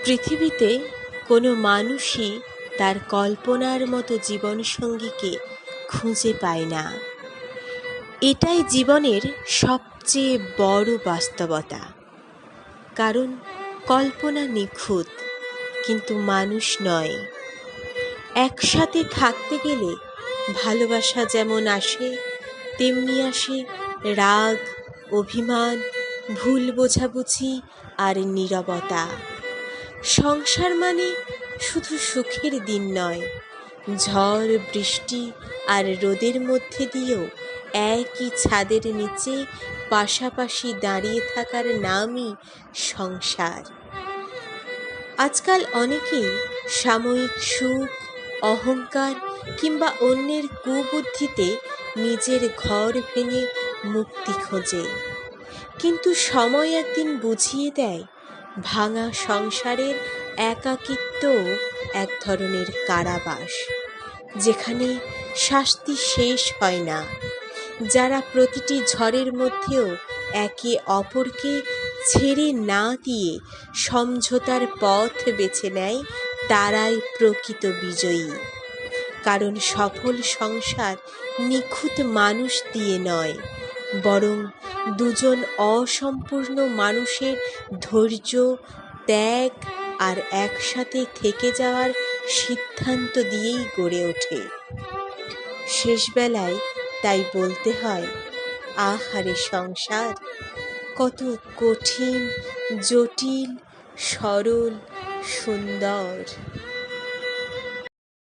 পৃথিবীতে কোনো মানুষই তার কল্পনার মতো জীবনসঙ্গীকে খুঁজে পায় না। এটাই জীবনের সবচেয়ে বড় বাস্তবতা। কারণ কল্পনা নিখুঁত, কিন্তু মানুষ নয়। একসাথে থাকতে গেলে ভালোবাসা যেমন আসে, তেমনি আসে রাগ, অভিমান, ভুল বোঝাবুঝি আর নীরবতা। সংসার মানে শুধু সুখের দিন নয়, ঝড়, বৃষ্টি আর রোদের মধ্যে দিয়েও একই ছাদের নিচে পাশাপাশি দাঁড়িয়ে থাকার নামই সংসার। আজকাল অনেকেই সাময়িক সুখ, অহংকার কিংবা অন্যের কুবুদ্ধিতে নিজের ঘর ভেঙে মুক্তি খোঁজে। কিন্তু সময় একদিন বুঝিয়ে দেয়, ভাঙা সংসারের একাকিত্বও এক ধরনের কারাবাস, যেখানে শাস্তি শেষ হয় না। যারা প্রতিটি ঝড়ের মধ্যেও একে অপরকে ছেড়ে না দিয়ে সমঝোতার পথ বেছে নেয়, তারাই প্রকৃত বিজয়ী। কারণ সফল সংসার নিখুঁত মানুষ দিয়ে নয়, বরং দুজন অসম্পূর্ণ মানুষের ধৈর্য, ত্যাগ আর একসাথে থেকে যাওয়ার সিদ্ধান্ত দিয়েই গড়ে ওঠে। শেষবেলায় তাই বলতে হয়, আহারে সংসার, কত কঠিন, জটিল, সরল, সুন্দর।